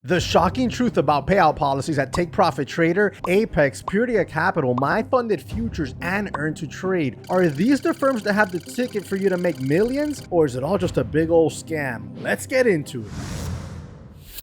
The shocking truth about payout policies at Take Profit Trader, Apex, Purdia Capital, My Funded Futures, and Earn to Trade. Are these the firms that have the ticket for you to make millions, or is it all just a big old scam? Let's get into it.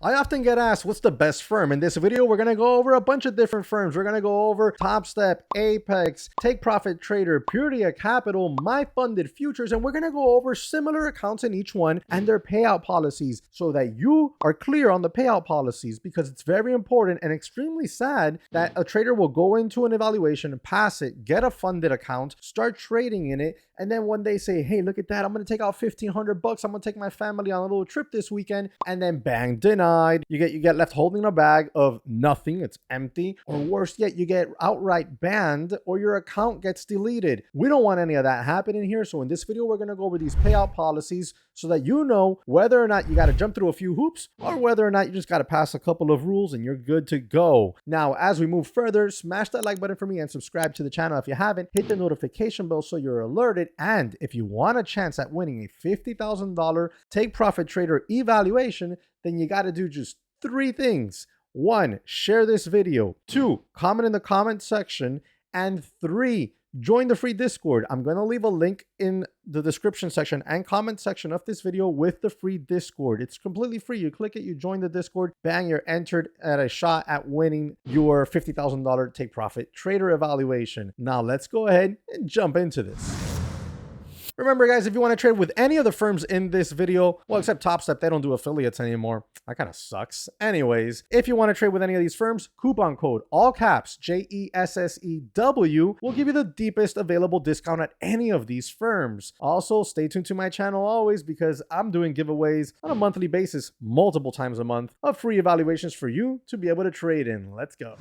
I often get asked, what's the best firm? In this video, we're going to go over a bunch of different firms. We're going to go over Topstep, Apex, Take Profit Trader, Purdia Capital, My Funded Futures, and we're going to go over similar accounts in each one and their payout policies so that you are clear on the payout policies, because it's very important and extremely sad that a trader will go into an evaluation, pass it, get a funded account, start trading in it, and then when they say, hey, look at that, I'm going to take out $1,500, I'm going to take my family on a little trip this weekend, and then bang, denied. You get left holding a bag of nothing, it's empty, or worse yet, you get outright banned or your account gets deleted. We don't want any of that happening here. So in this video, we're going to go over these payout policies so that you know whether or not you got to jump through a few hoops or whether or not you just got to pass a couple of rules and you're good to go. Now, as we move further, smash that like button for me and subscribe to the channel if you haven't. Hit the notification bell so you're alerted. And if you want a chance at winning a $50,000 Take Profit Trader evaluation, then you got to do just 3 things. 1, share this video. 2, comment in the comment section. And 3, join the free Discord. I'm going to leave a link in the description section and comment section of this video with the free Discord. It's completely free. You click it, you join the Discord, bang, you're entered at a shot at winning your $50,000 Take Profit Trader evaluation. Now let's go ahead and jump into this. Remember, guys, if you want to trade with any of the firms in this video, well, except Topstep, they don't do affiliates anymore. That kind of sucks. Anyways, if you want to trade with any of these firms, coupon code, all caps, JESSEW, will give you the deepest available discount at any of these firms. Also, stay tuned to my channel always, because I'm doing giveaways on a monthly basis, multiple times a month, of free evaluations for you to be able to trade in. Let's go.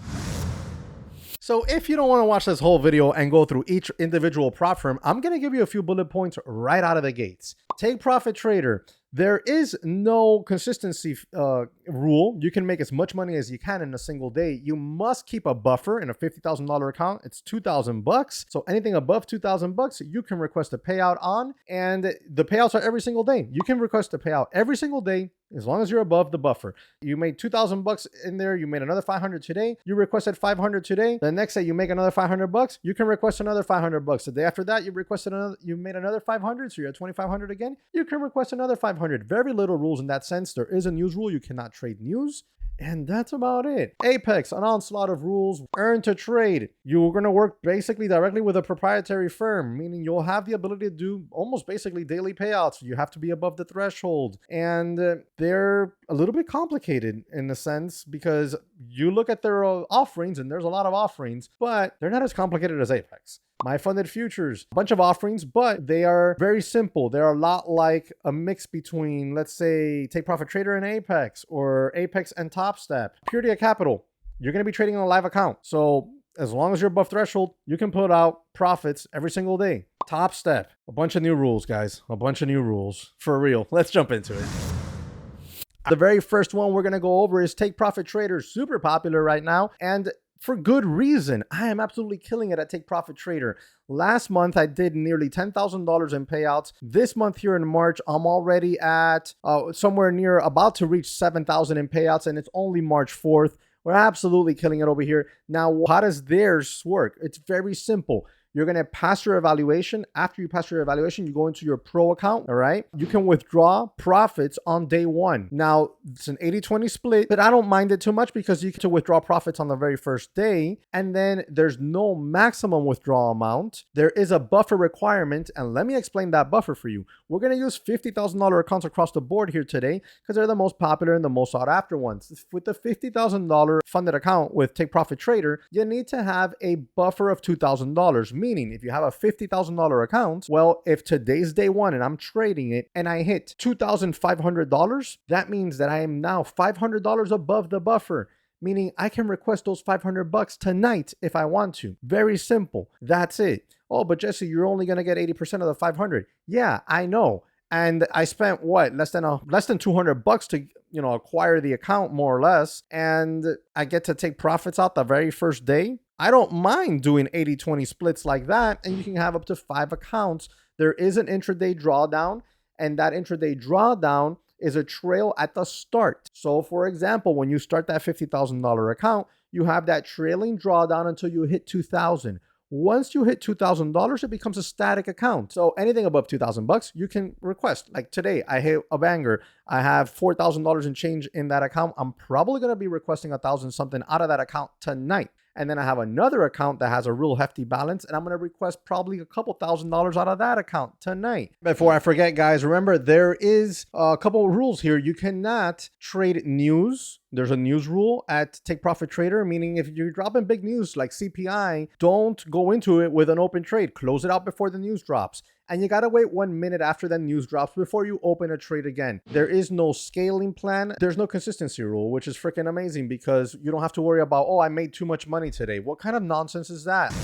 So if you don't want to watch this whole video and go through each individual prop firm, I'm going to give you a few bullet points right out of the gates. Take Profit Trader. There is no consistency rule. You can make as much money as you can in a single day. You must keep a buffer in a $50,000 account. It's $2,000. So anything above $2,000, you can request a payout on, and the payouts are every single day. You can request a payout every single day as long as you're above the buffer. You made $2,000 in there. You made another 500 today. You requested 500 today. The next day you make another 500 bucks. You can request another 500 bucks. The day after that, you requested another. You made another 500, so you're at 2,500 again. You can request another 500. Very little rules in that sense. There is a news rule. You cannot trade news. And that's about it. Apex, an onslaught of rules. Earn to Trade. You're going to work basically directly with a proprietary firm, meaning you'll have the ability to do almost basically daily payouts. You have to be above the threshold. And they're a little bit complicated in a sense, because you look at their offerings, and there's a lot of offerings, but they're not as complicated as Apex. My Funded Futures, a bunch of offerings, but they are very simple. They're a lot like a mix between, let's say, Take Profit Trader and Apex, or Apex and Topstep. Purdia Capital, you're going to be trading on a live account. So as long as you're above threshold, you can put out profits every single day. Topstep, a bunch of new rules, guys. A bunch of new rules. For real. Let's jump into it. The very first one we're going to go over is Take Profit Trader. Super popular right now, and for good reason. I am absolutely killing it at Take Profit Trader. Last month, I did nearly $10,000 in payouts. This month here in March, I'm already at somewhere near about to reach $7,000 in payouts, and it's only March 4th. We're absolutely killing it over here. Now, how does theirs work? It's very simple. You're going to pass your evaluation. After you pass your evaluation, you go into your pro account, all right? You can withdraw profits on day 1. Now, it's an 80-20 split, but I don't mind it too much because you get to withdraw profits on the very first day, and then there's no maximum withdrawal amount. There is a buffer requirement, and let me explain that buffer for you. We're going to use $50,000 accounts across the board here today because they're the most popular and the most sought after ones. With the $50,000 funded account with Take Profit Trader, you need to have a buffer of $2,000. Meaning, if you have a $50,000 account, well, if today's day 1 and I'm trading it and I hit $2,500, that means that I am now $500 above the buffer. Meaning I can request those $500 tonight if I want to. Very simple. That's it. Oh, but Jesse, you're only going to get 80% of the 500. Yeah, I know. And I spent what, less than $200 to, acquire the account, more or less. And I get to take profits out the very first day. I don't mind doing 80-20 splits like that. And you can have up to 5 accounts. There is an intraday drawdown, and that intraday drawdown is a trail at the start. So for example, when you start that $50,000 account, you have that trailing drawdown until you hit 2,000. Once you hit $2,000, it becomes a static account. So anything above 2,000 bucks, you can request. Like today, I hit a banger. I have $4,000 in change in that account. I'm probably going to be requesting 1,000 something out of that account tonight. And then I have another account that has a real hefty balance, and I'm going to request probably a couple $1,000s out of that account tonight. Before I forget, guys, remember there is a couple of rules here. You cannot trade news. There's a news rule at Take Profit Trader, meaning if you're dropping big news like CPI, don't go into it with an open trade. Close it out before the news drops. And you got to wait 1 minute after the news drops before you open a trade again. There is no scaling plan. There's no consistency rule, which is freaking amazing because you don't have to worry about, oh, I made too much money today. What kind of nonsense is that?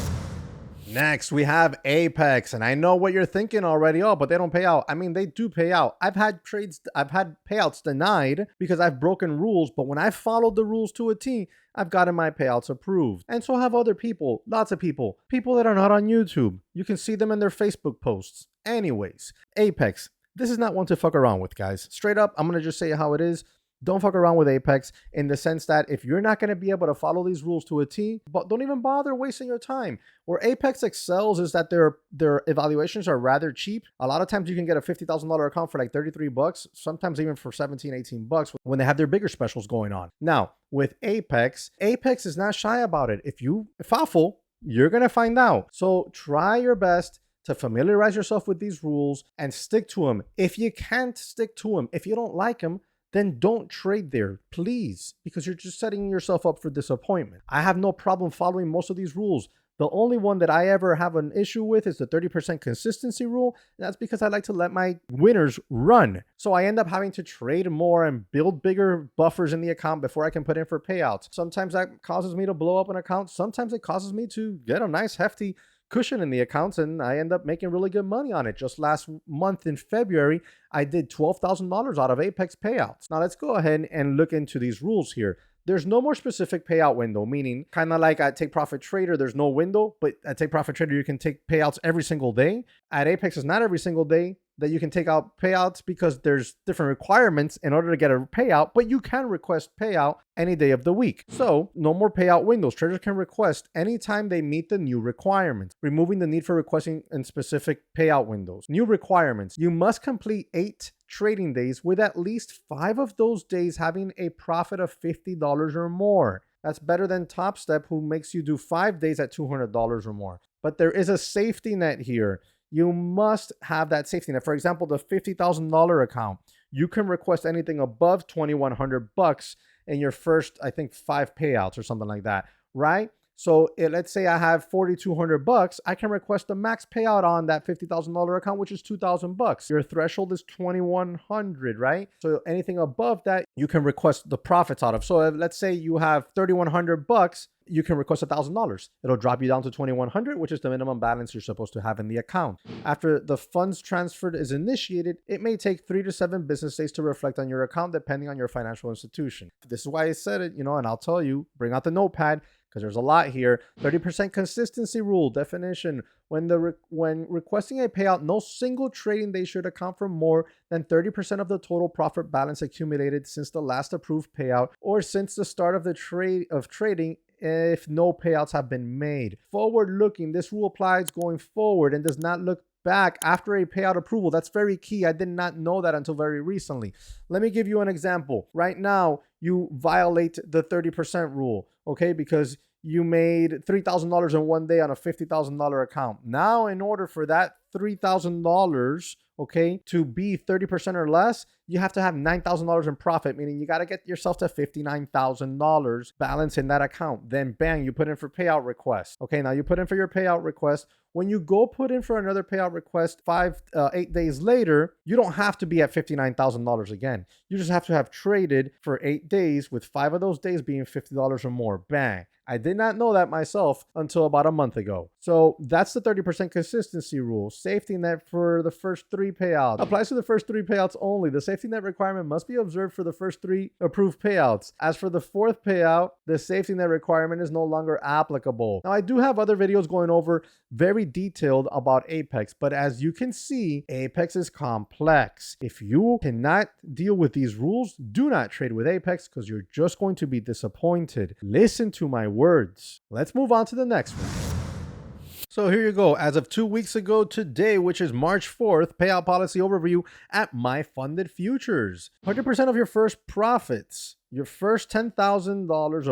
Next, we have Apex, and I know what you're thinking already. Oh, but they don't pay out. I mean, they do pay out. I've had payouts denied because I've broken rules, but when I followed the rules to a T, I've gotten my payouts approved. And so have other people, lots of people that are not on YouTube. You can see them in their Facebook posts. Anyways, Apex, this is not one to fuck around with, guys. Straight up, I'm going to just say how it is. Don't fuck around with Apex in the sense that if you're not going to be able to follow these rules to a T, but don't even bother wasting your time. Where Apex excels is that their evaluations are rather cheap. A lot of times you can get a $50,000 account for like 33 bucks, sometimes even for 17, 18 bucks when they have their bigger specials going on. Now, with Apex is not shy about it. If you faffle, you're going to find out. So try your best to familiarize yourself with these rules and stick to them. If you can't stick to them, if you don't like them, then don't trade there, please, because you're just setting yourself up for disappointment. I have no problem following most of these rules. The only one that I ever have an issue with is the 30% consistency rule. That's because I like to let my winners run. So I end up having to trade more and build bigger buffers in the account before I can put in for payouts. Sometimes that causes me to blow up an account. Sometimes it causes me to get a nice hefty cushion in the accounts, and I end up making really good money on it. Just last month in February, I did $12,000 out of Apex payouts. Now let's go ahead and look into these rules here. There's no more specific payout window, meaning kind of like at Take Profit Trader, there's no window, but at Take Profit Trader, you can take payouts every single day. At Apex, it's not every single day that you can take out payouts because there's different requirements in order to get a payout, but you can request payout any day of the week. So no more payout windows. Traders can request anytime they meet the new requirements, removing the need for requesting in specific payout windows. New requirements. You must complete 8 trading days with at least 5 of those days having a profit of $50 or more. That's better than Topstep, who makes you do 5 days at $200 or more. But there is a safety net here. You must have that safety net. For example, the $50,000 account, you can request anything above $2,100 in your first, I think, 5 payouts or something like that, right? So let's say I have $4,200, I can request the max payout on that $50,000 account, which is $2,000. Your threshold is $2,100, right? So anything above that, you can request the profits out of. So let's say you have $3,100, you can request $1,000. It'll drop you down to $2,100, which is the minimum balance you're supposed to have in the account. After the funds transferred is initiated, it may take 3 to 7 business days to reflect on your account, depending on your financial institution. This is why I said it, and I'll tell you, bring out the notepad, because there's a lot here. 30% consistency rule definition. When requesting a payout, no single trading day should account for more than 30% of the total profit balance accumulated since the last approved payout or since the start of the trading if no payouts have been made. Forward looking, this rule applies going forward and does not look back after a payout approval. That's very key. I did not know that until very recently. Let me give you an example. Right now, you violate the 30% rule, okay? Because you made $3,000 in one day on a $50,000 account. Now, in order for that $3,000, okay, to be 30% or less, you have to have $9,000 in profit, meaning you got to get yourself to $59,000 balance in that account. Then bang, you put in for payout request. Okay, now you put in for your payout request. When you go put in for another payout request 8 days later, you don't have to be at $59,000 again. You just have to have traded for 8 days with 5 of those days being $50 or more. Bang. I did not know that myself until about a month ago. So that's the 30% consistency rule. Safety net for the first 3 3 payouts. Applies to the first 3 payouts only. The safety net requirement must be observed for the first 3 approved payouts. As for the 4th payout, the safety net requirement is no longer applicable. Now, I do have other videos going over very detailed about Apex, but as you can see, Apex is complex. If you cannot deal with these rules, do not trade with Apex because you're just going to be disappointed. Listen to my words. Let's move on to the next one. So here you go. As of 2 weeks ago today, which is March 4th, payout policy overview at My Funded Futures. 100% of your first profits, your first $10,000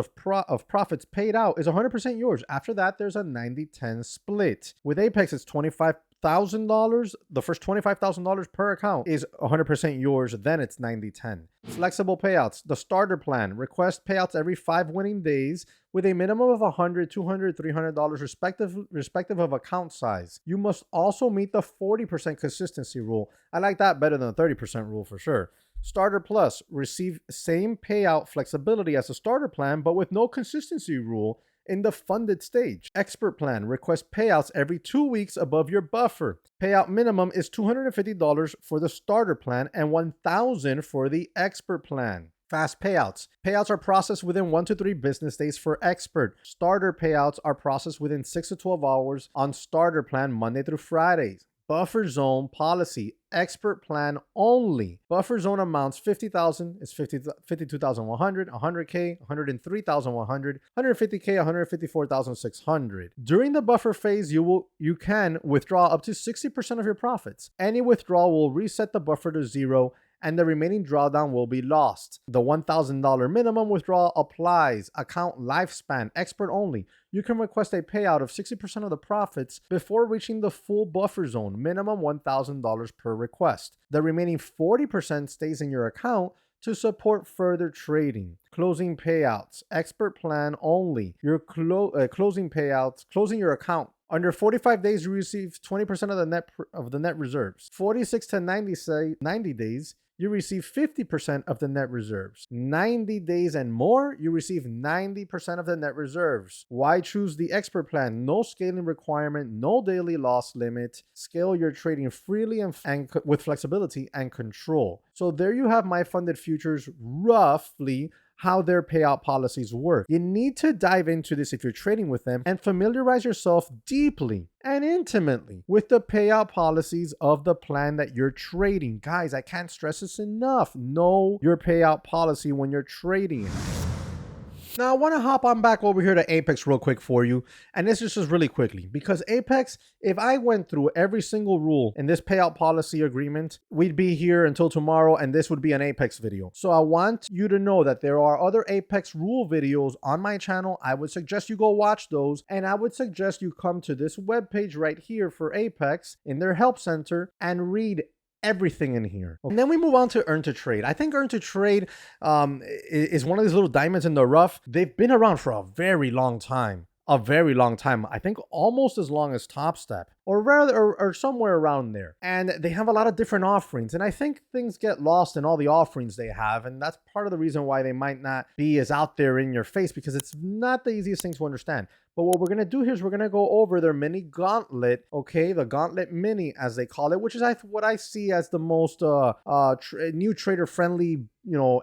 of profits paid out is 100% yours. After that, there's a 90-10 split. With Apex, it's $25,000. The first $25,000 per account is 100% yours. Then it's 90-10. Flexible payouts. The starter plan. Request payouts every 5 winning days with a minimum of $100, $200, $300 respective of account size. You must also meet the 40% consistency rule. I like that better than the 30% rule for sure. Starter Plus. Receive same payout flexibility as a starter plan, but with no consistency rule in the funded stage. Expert plan. Request payouts every 2 weeks above your buffer. Payout minimum is $250 for the starter plan and $1,000 for the expert plan. Fast payouts. Payouts are processed within 1 to 3 business days for expert. Starter payouts are processed within 6 to 12 hours on starter plan Monday through Fridays. Buffer zone policy. Expert plan only. Buffer zone amounts 50,000 is 52,100, 100K, 103,100, 150K, 154,600. During the buffer phase, you can withdraw up to 60% of your profits. Any withdrawal will reset the buffer to 0 and the remaining drawdown will be lost. The $1,000 minimum withdrawal applies. Account lifespan, expert only. You can request a payout of 60% of the profits before reaching the full buffer zone, minimum $1,000 per request. The remaining 40% stays in your account to support further trading. Closing payouts, expert plan only. Your closing payouts, closing your account. Under 45 days, you receive 20% of the net reserves. 46 to 90 days, you receive 50% of the net reserves. 90 days and more, you receive 90% of the net reserves. Why choose the expert plan? No scaling requirement, no daily loss limit. Scale your trading freely and with flexibility and control. So there you have My Funded Futures, roughly how their payout policies work. You need to dive into this if you're trading with them and familiarize yourself deeply and intimately with the payout policies of the plan that you're trading. Guys, I can't stress this enough. Know your payout policy when you're trading. Now, I want to hop on back over here to Apex real quick for you. And this is just really quickly because Apex, if I went through every single rule in this payout policy agreement, we'd be here until tomorrow and this would be an Apex video. So I want you to know that there are other Apex rule videos on my channel. I would suggest you go watch those. And I would suggest you come to this webpage right here for Apex in their help center and read everything in here. And then we move on to Earn to Trade. I think Earn to Trade is one of these little diamonds in the rough. They've been around for a very long time. I think almost as long as Topstep, or rather, or somewhere around there. And they have a lot of different offerings. And I think things get lost in all the offerings they have. And that's part of the reason why they might not be as out there in your face, because it's not the easiest thing to understand. But what we're going to do here is we're going to go over their mini gauntlet, okay? The gauntlet mini, as they call it, which is what I see as the most new trader-friendly,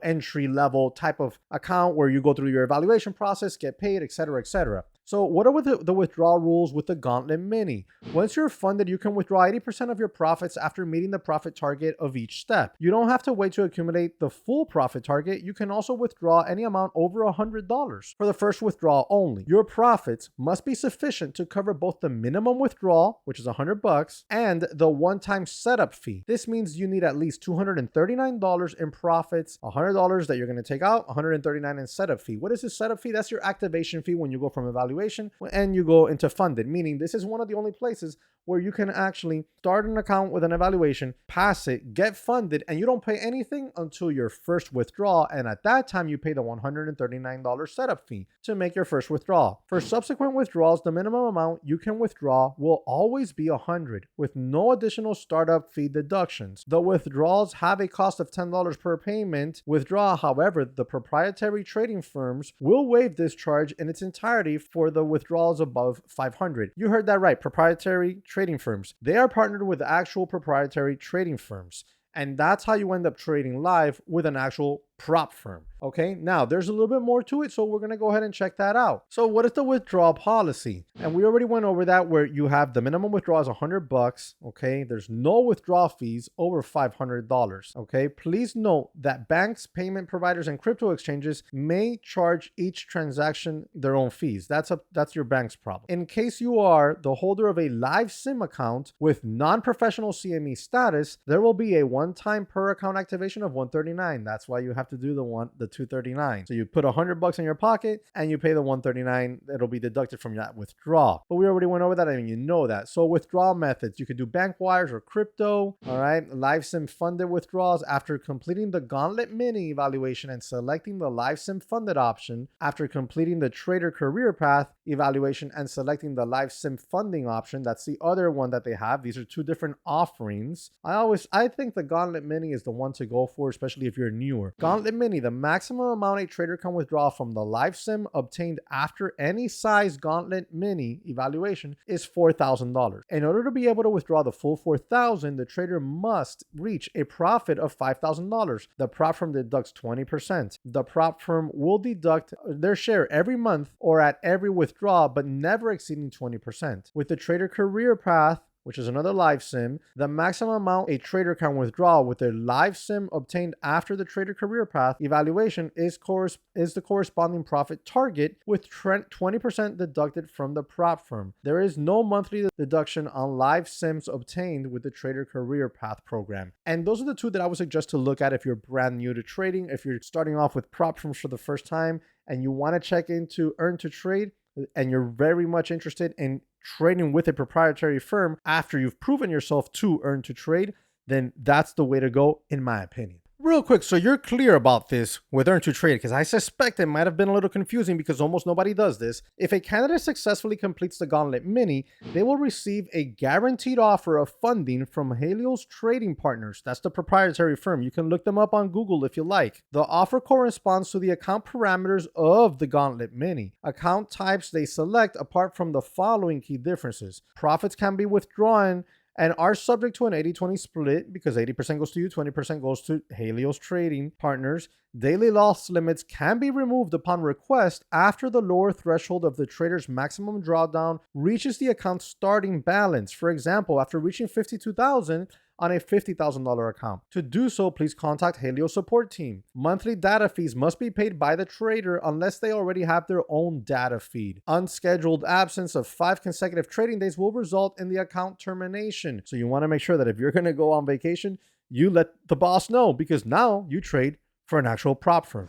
entry level type of account where you go through your evaluation process, get paid, etc., etc. So what are the withdrawal rules with the Gauntlet Mini? Once you're funded, you can withdraw 80% of your profits after meeting the profit target of each step. You don't have to wait to accumulate the full profit target. You can also withdraw any amount over $100 for the first withdrawal only. Your profits must be sufficient to cover both the minimum withdrawal, which is $100, and the one-time setup fee. This means you need at least $239 in profits, $100 that you're going to take out, $139 in setup fee. What is this setup fee? That's your activation fee when you go from evaluation and you go into funded, meaning this is one of the only places where you can actually start an account with an evaluation, pass it, get funded, and you don't pay anything until your first withdrawal. And at that time, you pay the $139 setup fee to make your first withdrawal. For subsequent withdrawals, the minimum amount you can withdraw will always be $100 with no additional startup fee deductions. The withdrawals have a cost of $10 per payment withdrawal. However, the proprietary trading firms will waive this charge in its entirety for the withdrawals above $500. You heard that right. Proprietary proprietary trading firms. They are partnered with actual proprietary trading firms. And that's how you end up trading live with an actual prop firm. Okay, now there's a little bit more to it, so we're gonna go ahead and check that out. So what is the withdrawal policy? And we already went over that, where you have the minimum withdrawal is $100. Okay, there's no withdrawal fees over $500. Okay, please note that banks, payment providers, and crypto exchanges may charge each transaction their own fees. That's your bank's problem. In case you are the holder of a live sim account with non-professional CME status, there will be a one-time per account activation of $139. That's why you have to do the $239. So you put $100 in your pocket and you pay the $139. It'll be deducted from that withdrawal. But we already went over that. I mean, you know that. So withdrawal methods, you could do bank wires or crypto. All right, live sim funded withdrawals after completing the Gauntlet Mini evaluation and selecting the live sim funded option. After completing the trader career path evaluation and selecting the live sim funding option, that's the other one that they have. These are two different offerings. I think the Gauntlet Mini is the one to go for, especially if you're newer. Gauntlet Mini, the maximum amount a trader can withdraw from the live sim obtained after any size Gauntlet Mini evaluation is $4,000. In order to be able to withdraw the full $4,000, the trader must reach a profit of $5,000. The prop firm deducts 20%. The prop firm will deduct their share every month or at every withdrawal, but never exceeding 20%. With the trader career path, which is another live sim, the maximum amount a trader can withdraw with a live sim obtained after the trader career path evaluation is the corresponding profit target, with 20% deducted from the prop firm. There is no monthly deduction on live sims obtained with the trader career path program. And those are the two that I would suggest to look at if you're brand new to trading. If you're starting off with prop firms for the first time and you want to check into earn to trade, and you're very much interested in trading with a proprietary firm after you've proven yourself to earn to trade, then that's the way to go, in my opinion. Real quick, so you're clear about this with earn to trade, because I suspect it might have been a little confusing because almost nobody does this. If a candidate successfully completes the Gauntlet Mini, they will receive a guaranteed offer of funding from Helios Trading Partners. That's the proprietary firm. You can look them up on Google if you like. The offer corresponds to the account parameters of the Gauntlet Mini. Account types they select apart from the following key differences. Profits can be withdrawn and are subject to an 80-20 split, because 80% goes to you, 20% goes to Helios Trading Partners. Daily loss limits can be removed upon request after the lower threshold of the trader's maximum drawdown reaches the account's starting balance. For example, after reaching $52,000 on a $50,000 account. To do so, please contact Helios support team. Monthly data fees must be paid by the trader unless they already have their own data feed. Unscheduled absence of 5 consecutive trading days will result in the account termination. So you want to make sure that if you're going to go on vacation, you let the boss know, because now you trade for an actual prop firm.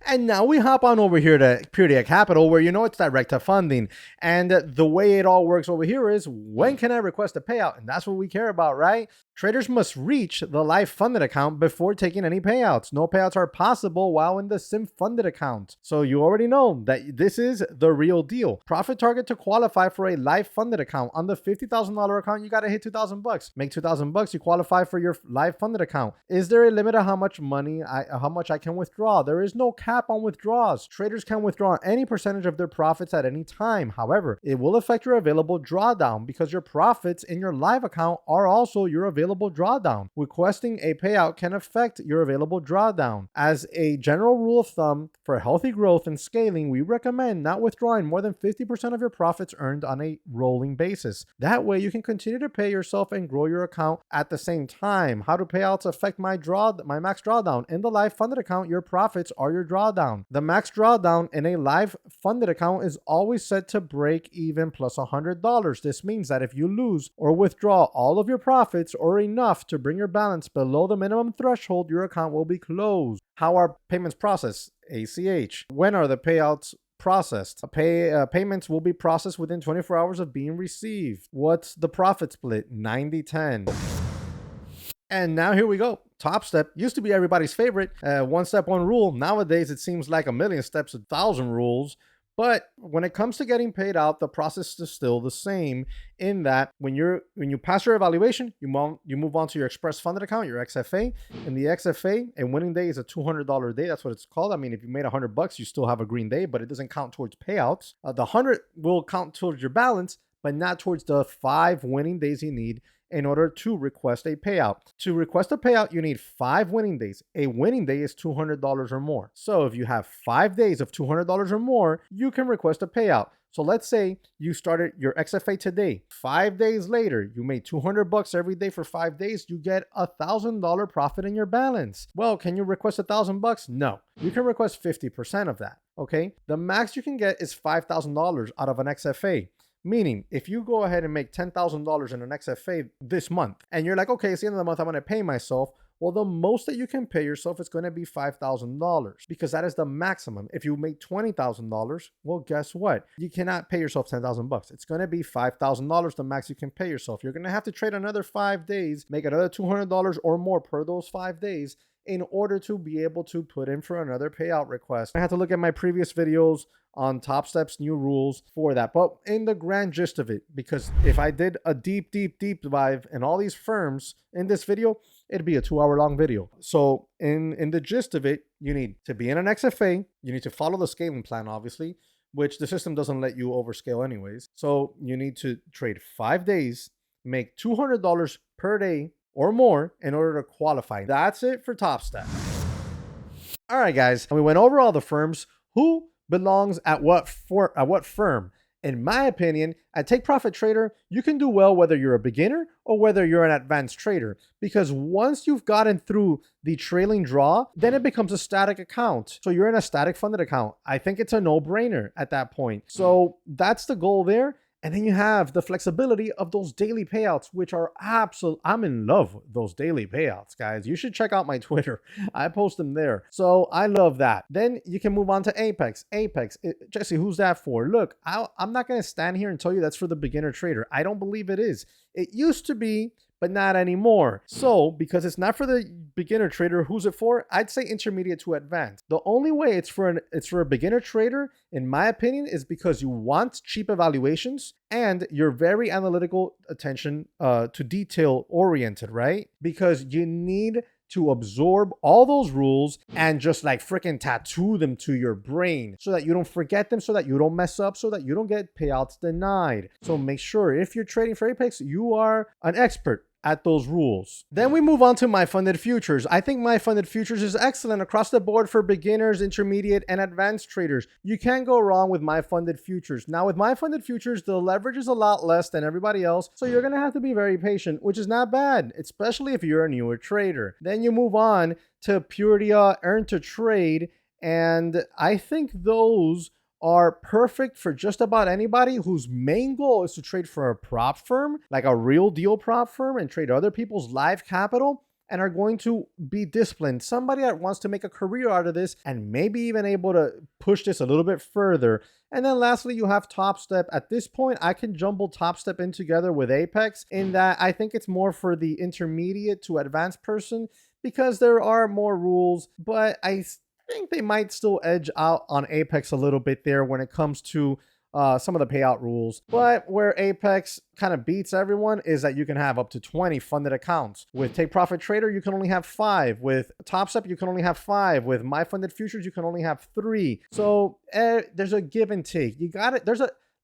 And now we hop on over here to Purdia Capital, where it's direct to funding. And the way it all works over here is, when can I request a payout? And that's what we care about, right? Traders must reach the live funded account before taking any payouts. No payouts are possible while in the sim funded account. So you already know that this is the real deal. Profit target to qualify for a live funded account. On the $50,000 account, you got to hit $2,000. Make $2,000, you qualify for your live funded account. Is there a limit of how much I can withdraw? There is no cap on withdrawals. Traders can withdraw any percentage of their profits at any time. However, it will affect your available drawdown, because your profits in your live account are also your available drawdown. Requesting a payout can affect your available drawdown. As a general rule of thumb, for healthy growth and scaling, we recommend not withdrawing more than 50% of your profits earned on a rolling basis. That way you can continue to pay yourself and grow your account at the same time. How do payouts affect my max drawdown? In the live funded account, your profits are your drawdown. The max drawdown in a live funded account is always set to break even plus $100. This means that if you lose or withdraw all of your profits or enough to bring your balance below the minimum threshold, your account will be closed. How are payments processed? ACH. When are the payouts processed? Payments will be processed within 24 hours of being received. What's the profit split? 90-10. And now here we go. Topstep used to be everybody's favorite. One step, one rule. Nowadays, it seems like a million steps, 1,000 rules. But when it comes to getting paid out, the process is still the same, in that when you pass your evaluation, you move on to your express funded account, your XFA. In the XFA, a winning day is a $200 day. That's what it's called. I mean, if you made $100, you still have a green day, but it doesn't count towards payouts. The 100 will count towards your balance, but not towards the 5 winning days you need in order to request a payout. To request a payout, you need 5 winning days. A winning day is $200 or more. So if you have 5 days of $200 or more, you can request a payout. So let's say you started your XFA today. 5 days later, you made $200 every day for 5 days. You get $1,000 profit in your balance. Well, can you request $1,000? No, you can request 50% of that. Okay. The max you can get is $5,000 out of an XFA. Meaning, if you go ahead and make $10,000 in an XFA this month, and you're like, okay, it's the end of the month, I'm going to pay myself. Well, the most that you can pay yourself is going to be $5,000 because that is the maximum. If you make $20,000, well, guess what? You cannot pay yourself $10,000. It's going to be $5,000, the max you can pay yourself. You're going to have to trade another 5 days, make another $200 or more per those 5 days in order to be able to put in for another payout request. I had to look at my previous videos on Topstep's new rules for that. But in the grand gist of it, because if I did a deep dive in all these firms in this video, it'd be a 2-hour long video. So in the gist of it, you need to be in an XFA. You need to follow the scaling plan, obviously, which the system doesn't let you overscale anyways. So you need to trade 5 days, make $200 per day or more in order to qualify. That's it for Topstep. All right, guys, we went over all the firms. Who belongs at what firm? In my opinion, at Take Profit Trader, you can do well whether you're a beginner or whether you're an advanced trader, because once you've gotten through the trailing draw, then it becomes a static account. So you're in a static funded account. I think it's a no-brainer at that point. So that's the goal there. And then you have the flexibility of those daily payouts, which are absolute. I'm in love with those daily payouts, guys. You should check out my Twitter. I post them there. So I love that. Then you can move on to Apex. Jesse, who's that for? Look, I'm not going to stand here and tell you that's for the beginner trader. I don't believe it is. It used to be, but not anymore. So because it's not for the beginner trader, who's it for? I'd say intermediate to advanced. The only way it's for a beginner trader, in my opinion, is because you want cheap evaluations and you're very analytical attention to detail oriented, right? Because you need to absorb all those rules and just like freaking tattoo them to your brain so that you don't forget them, so that you don't mess up, so that you don't get payouts denied. So make sure if you're trading for Apex, you are an expert at those rules. Then we move on to My Funded Futures. I think My Funded Futures is excellent across the board for beginners, intermediate, and advanced traders. You can't go wrong with My Funded Futures. Now with My Funded Futures, the leverage is a lot less than everybody else, so you're gonna have to be very patient, which is not bad, especially if you're a newer trader. Then you move on to Purdia Earn to Trade, and I think those are perfect for just about anybody whose main goal is to trade for a prop firm, like a real deal prop firm, and trade other people's live capital, and are going to be disciplined. Somebody that wants to make a career out of this and maybe even able to push this a little bit further. And then lastly, you have Topstep. At this point, I can jumble Topstep in together with Apex in that I think it's more for the intermediate to advanced person because there are more rules, but I think they might still edge out on Apex a little bit there when it comes to some of the payout rules. But where Apex kind of beats everyone is that you can have up to 20 funded accounts. With Take Profit Trader, you can only have 5. With Topstep, you can only have 5. With My Funded Futures, you can only have 3. So there's a give and take. You got it.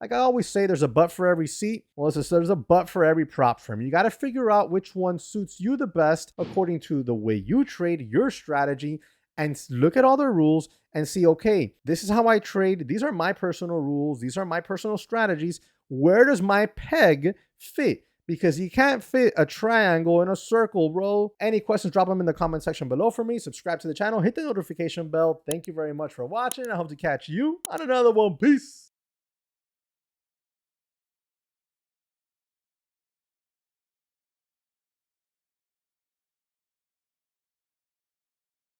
Like I always say, there's a butt for every seat. Well, there's a butt for every prop firm. You got to figure out which one suits you the best according to the way you trade, your strategy, and look at all the rules and see, okay, this is how I trade. These are my personal rules. These are my personal strategies. Where does my peg fit? Because you can't fit a triangle in a circle, bro. Any questions, drop them in the comment section below for me. Subscribe to the channel. Hit the notification bell. Thank you very much for watching. I hope to catch you on another one. Peace.